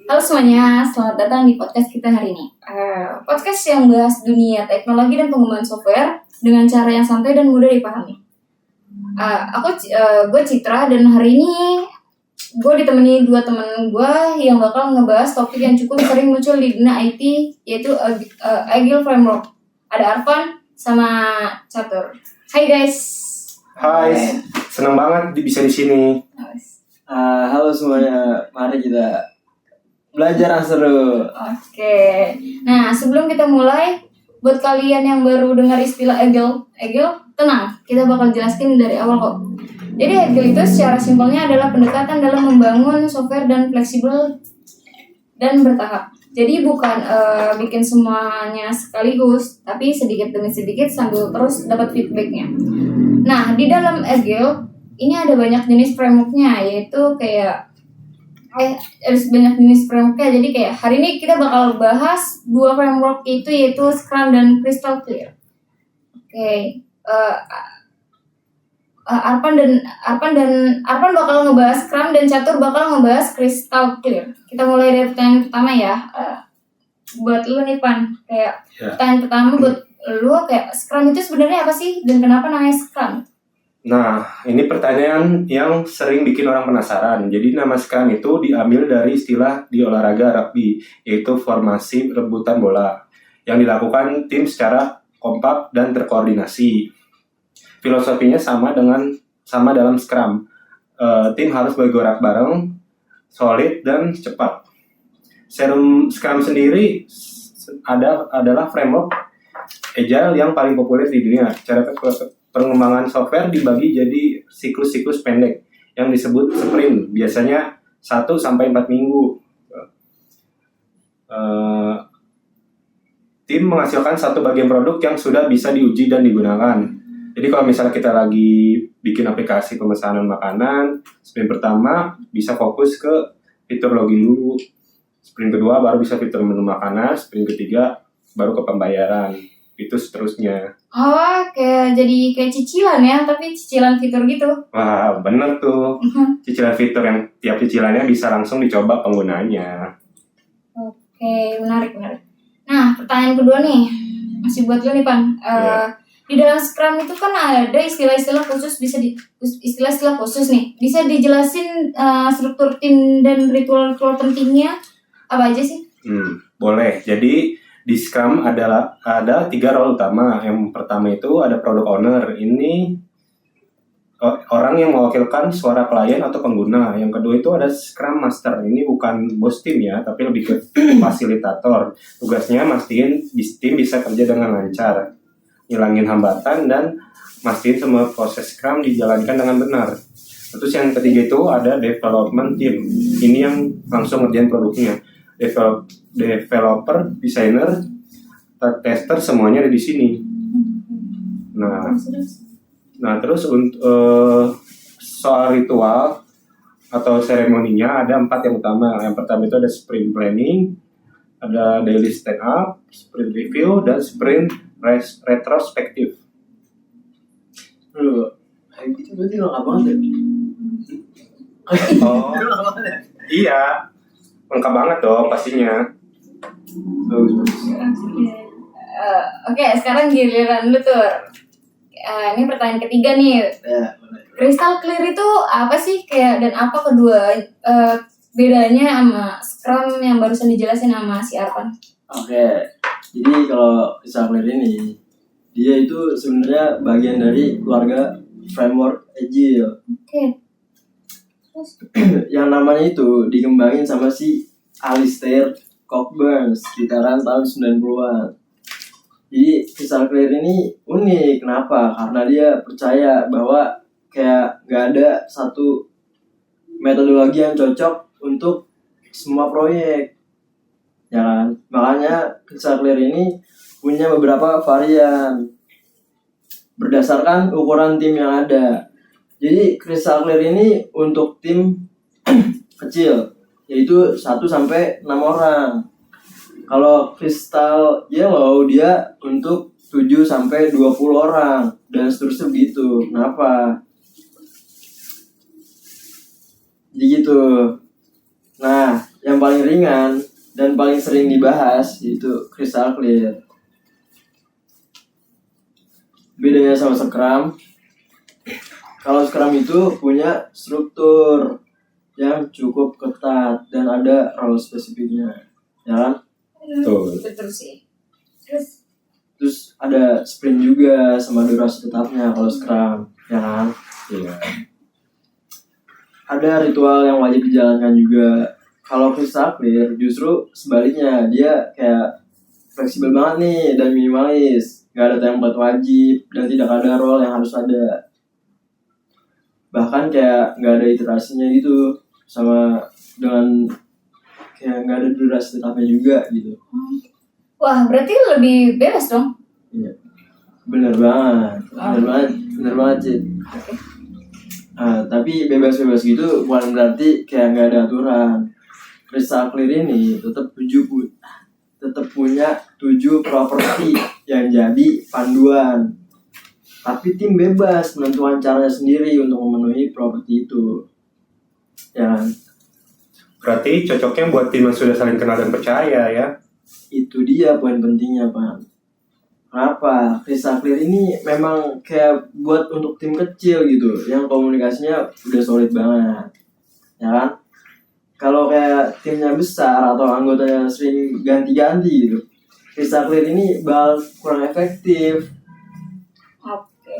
Halo semuanya, selamat datang di podcast kita hari ini. Podcast yang bahas dunia teknologi dan pengembangan software dengan cara yang santai dan mudah dipahami. Gue Citra dan hari ini gue ditemani dua teman gue yang bakal ngebahas topik yang cukup sering muncul di dunia IT, yaitu Agile Framework. Ada Arfan sama Catur. Hai guys. Hai, senang banget bisa di sini. Halo semuanya, mari kita belajar yang seru. Oke. Nah, sebelum kita mulai, buat kalian yang baru dengar istilah Agile, tenang, kita bakal jelaskan dari awal kok. Jadi Agile itu secara simpelnya adalah pendekatan dalam membangun software dan fleksibel dan bertahap. Jadi bukan bikin semuanya sekaligus, tapi sedikit demi sedikit sambil terus dapat feedbacknya. Nah, di dalam Agile ini ada banyak jenis frameworknya, yaitu kayak harus banyak jenis frameworknya. Jadi kayak hari ini kita bakal bahas dua framework itu, yaitu Scrum dan Crystal Clear. Oke. Arpan bakal ngebahas Scrum dan Catur bakal ngebahas Crystal Clear. Kita mulai dari pertanyaan pertama ya. Buat lu nih Pan, kayak pertanyaan pertama buat lu, kayak Scrum itu sebenarnya apa sih dan kenapa namanya Scrum? Nah, ini pertanyaan yang sering bikin orang penasaran. Jadi nama Scrum itu diambil dari istilah di olahraga rugby, yaitu formasi rebutan bola, yang dilakukan tim secara kompak dan terkoordinasi. Filosofinya sama dalam Scrum. Tim harus bergerak bareng, solid dan cepat. Scrum sendiri adalah framework Agile yang paling populer di dunia. Cara pengembangan software dibagi jadi siklus-siklus pendek yang disebut sprint, biasanya 1-4 minggu. Tim menghasilkan satu bagian produk yang sudah bisa diuji dan digunakan. Jadi kalau misalnya kita lagi bikin aplikasi pemesanan makanan, sprint pertama bisa fokus ke fitur login dulu. Sprint kedua baru bisa fitur menu makanan, sprint ketiga baru ke pembayaran. Itu seterusnya. Oh, kayak cicilan ya, tapi cicilan fitur gitu. Wah, bener tuh. Cicilan fitur yang tiap cicilannya bisa langsung dicoba penggunanya. Oke, menarik. Nah, pertanyaan kedua nih, masih buat lu nih Pan. Di dalam Scrum itu kan ada istilah-istilah khusus, istilah-istilah khusus nih. Bisa dijelasin struktur tim dan ritual pentingnya apa aja sih? Boleh. Jadi di Scrum ada 3 role utama. Yang pertama itu ada product owner. Ini orang yang mewakilkan suara klien atau pengguna. Yang kedua itu ada Scrum Master. Ini bukan bos tim ya, tapi lebih ke fasilitator. Tugasnya mastiin tim bisa kerja dengan lancar, ngilangin hambatan, dan mastiin semua proses Scrum dijalankan dengan benar. Terus yang ketiga itu ada development team. Ini yang langsung ngerjain produknya. Developer, desainer, tester, semuanya ada di sini. Nah terus untuk soal ritual atau seremoninya ada 4 yang utama. Yang pertama itu ada sprint planning, ada daily stand up, sprint review, dan sprint retrospektif. Itu berarti lengkap banget ya? Oh, iya. Lengkap banget dong pastinya. Bagus. Oke, sekarang giliran lu tuh. Ini pertanyaan ketiga nih. Ya, boleh. Crystal Clear itu apa sih, kayak, dan apa kedua bedanya sama Scrum yang barusan dijelasin sama si Arpan? Oke. Jadi kalau Crystal Clear ini, dia itu sebenarnya bagian dari keluarga framework Agile. Oke. Yang namanya itu dikembangin sama si Alistair Cockburn sekitaran tahun 90-an. Jadi Crystal Clear ini unik. Kenapa? Karena dia percaya bahwa kayak gak ada satu metodologi yang cocok untuk semua proyek, ya kan? Makanya Crystal Clear ini punya beberapa varian berdasarkan ukuran tim yang ada. Jadi Crystal Clear ini untuk tim kecil, yaitu 1-6 orang. Kalau Crystal Yellow dia untuk 7-20 orang dan seterusnya begitu. Kenapa? Jadi gitu. Nah, yang paling ringan dan paling sering dibahas yaitu crystal clear. Bedanya sama Scrum, kalau Scrum itu punya struktur yang cukup ketat dan ada role spesifiknya, ya kan? Betul. Betul sih. Terus ada sprint juga sama durasi tetapnya kalau Scrum, ya kan? Iya. Ada ritual yang wajib dijalankan juga. Kalau crystal clear justru sebaliknya, dia kayak fleksibel banget nih dan minimalis, nggak ada template wajib dan tidak ada role yang harus ada. Bahkan kayak nggak ada iterasinya gitu, sama dengan kayak nggak ada durasi tetapnya juga gitu. Wah, berarti lebih bebas dong. Iya, bener banget Cid. Tapi bebas-bebas gitu bukan berarti kayak nggak ada aturan. Crystal clear ini tetap punya 7 properti yang jadi panduan. Tapi tim bebas menentukan caranya sendiri untuk memenuhi properti itu. Ya, Berarti cocoknya buat tim yang sudah saling kenal dan percaya ya. itu dia poin pentingnya, Pak. Kenapa? Crystal clear ini memang kayak buat untuk tim kecil gitu, yang komunikasinya udah solid banget. Ya kan? Kalau kayak timnya besar atau anggotanya sering ganti-ganti gitu, crystal clear ini bakal kurang efektif. Oke.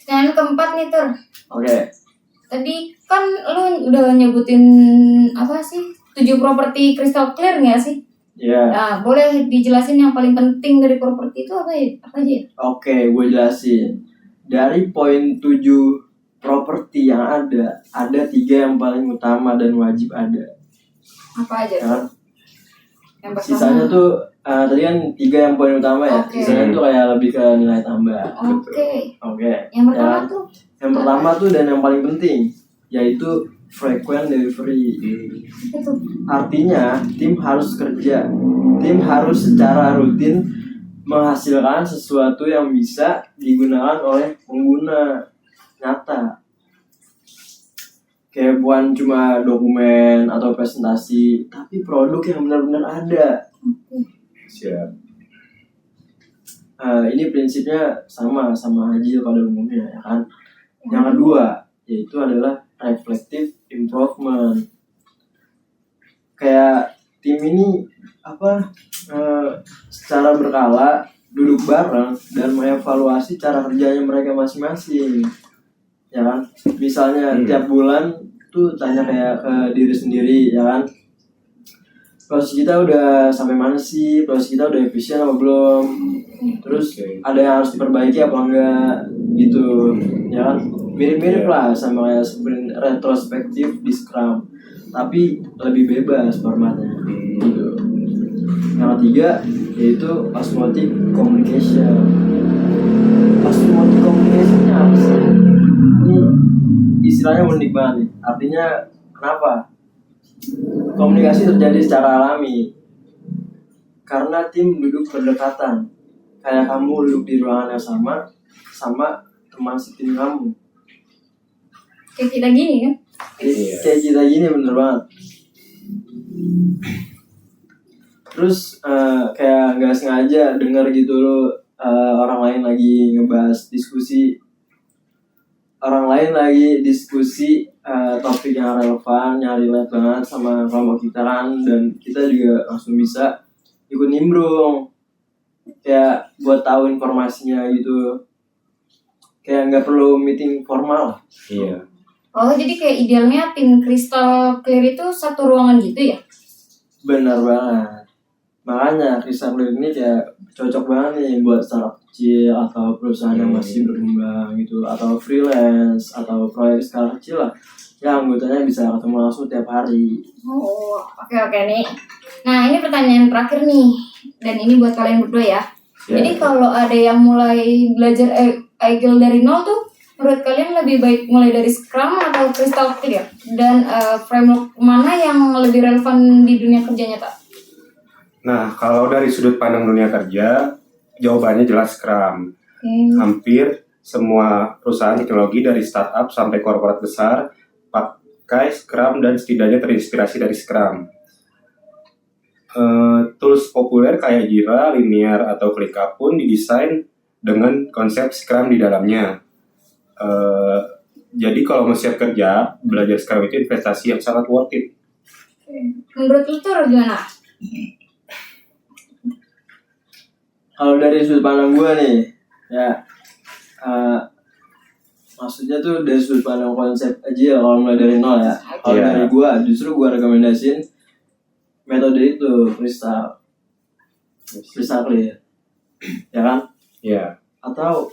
Pertanyaan keempat nih, Tur. Oke. Tadi kan lu udah nyebutin apa sih? 7 properti crystal clear nggak sih? Ya. Nah, boleh dijelasin yang paling penting dari properti itu apa ya? Apa aja? Oke, gue jelasin. Dari poin 7 properti yang ada 3 yang paling utama dan wajib ada. Apa aja? Ya. Yang pertama. Sisanya tuh tadi kan 3 yang poin utama ya. Oke. Sisanya tuh kayak lebih ke nilai tambah. Oke. Yang pertama Ya. tuh Yang pertama tuh dan yang paling penting yaitu frequent delivery. itu. Artinya tim harus kerja. Tim harus secara rutin menghasilkan sesuatu yang bisa digunakan oleh pengguna nyata. Kayak bukan cuma dokumen atau presentasi, tapi produk yang benar-benar ada. Siap. Ini prinsipnya sama Agile pada umumnya, ya kan? Yang kedua yaitu adalah reflective improvement. Kayak tim ini secara berkala duduk bareng dan mengevaluasi cara kerjanya mereka masing-masing, ya kan? Misalnya tiap bulan tuh tanya kayak ke diri sendiri, ya kan? Proses kita udah sampai mana sih? Proses kita udah efisien apa belum? Terus ada yang harus diperbaiki apa enggak? Gitu, ya kan? Mirip-mirip lah sama kayak sprint retrospektif di Scrum, tapi lebih bebas formatnya. Gitu. Yang ketiga yaitu osmotic communication. Osmotic communication-nya apa sih? Ini istilahnya unik banget nih. Artinya kenapa? Komunikasi terjadi secara alami karena tim duduk berdekatan. Kayak kamu duduk di ruangan yang sama teman setim kamu. Kayak kita gini kan? Kayak kita gini bener banget. Terus kayak nggak sengaja dengar gitu lo orang lain lagi ngebahas diskusi, topik yang relevan, yang relate banget sama kelompok kita kan, dan kita juga langsung bisa ikut nimbrung, kayak buat tahu informasinya gitu, kayak nggak perlu meeting formal lah. Iya. Oh, jadi kayak idealnya tim crystal clear itu satu ruangan gitu ya? Benar banget. Makanya crystal clear ini kayak cocok banget nih buat startup kecil atau perusahaan yang masih berkembang gitu, atau freelance atau proyek skala kecil lah, yang anggotanya bisa ketemu langsung tiap hari. Oh, oke nih. Nah, ini pertanyaan terakhir nih, dan ini buat kalian berdua ya. Jadi kalau ada yang mulai belajar Agile dari nol tuh, menurut kalian lebih baik mulai dari Scrum atau Crystal Clear? Dan framework mana yang lebih relevan di dunia kerja nyata? Nah, kalau dari sudut pandang dunia kerja, jawabannya jelas Scrum. Hampir semua perusahaan teknologi dari startup sampai korporat besar memakai Scrum dan setidaknya terinspirasi dari Scrum. Tools populer kayak Jira, Linear, atau ClickUp pun didesain dengan konsep Scrum di dalamnya. Jadi kalau mau siap kerja, belajar Scrum itu investasi yang sangat worth it. Menurut lu tuh gimana? Kalau dari sudut pandang gue nih, ya maksudnya tuh dari sudut pandang konsep aja ya, kalau mulai dari nol ya. Kalau Iya. dari gue, justru gue rekomendasiin metode itu Crystal Clear, ya kan? Ya, Atau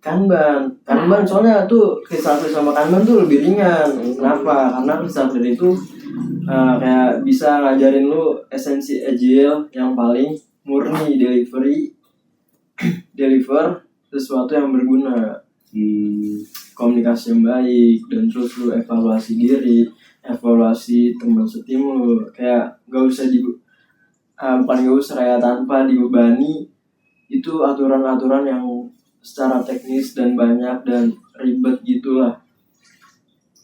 Kanban soalnya tuh Crystal Clear sama Kanban tuh lebih ringan. Kenapa? Karena Crystal Clear itu kayak bisa ngajarin lu esensi agile yang paling murni, deliver sesuatu yang berguna, komunikasi yang baik, dan terus lu evaluasi diri, evaluasi teman setim lu, kayak gak usah kayak tanpa dibebani itu aturan-aturan yang secara teknis dan banyak dan ribet gitulah.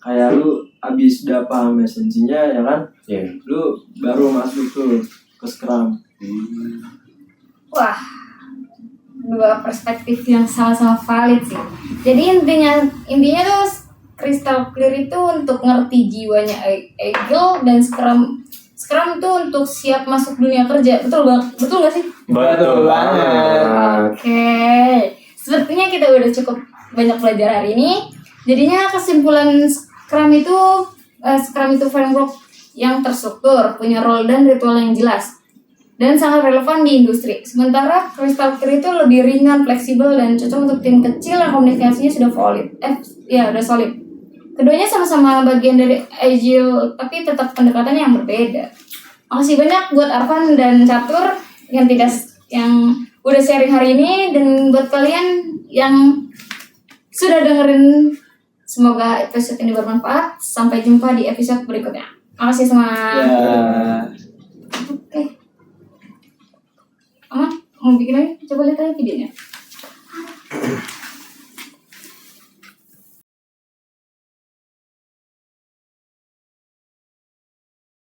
Kayak lu abis udah paham esensinya ya kan, ya. lu baru masuk tuh ke Scrum. Wah, dua perspektif yang sama-sama valid sih. Jadi intinya tuh Crystal Clear itu untuk ngerti jiwanya Agile, dan Scrum itu untuk siap masuk dunia kerja. Betul nggak sih? Betul banget. Oke, sepertinya kita udah cukup banyak belajar hari ini. Jadinya kesimpulan Scrum itu framework yang terstruktur, punya role dan ritual yang jelas, dan sangat relevan di industri. Sementara Crystal Clear itu lebih ringan, fleksibel, dan cocok untuk tim kecil yang komunikasinya sudah udah solid. Keduanya sama-sama bagian dari Agile, tapi tetap pendekatannya yang berbeda. Makasih banyak buat Arfan dan Catur yang udah sharing hari ini, dan buat kalian yang sudah dengerin, semoga episode ini bermanfaat. Sampai jumpa di episode berikutnya. Makasih semua. Ya. Oke. Mau bikin lagi? Coba lihat aja videonya.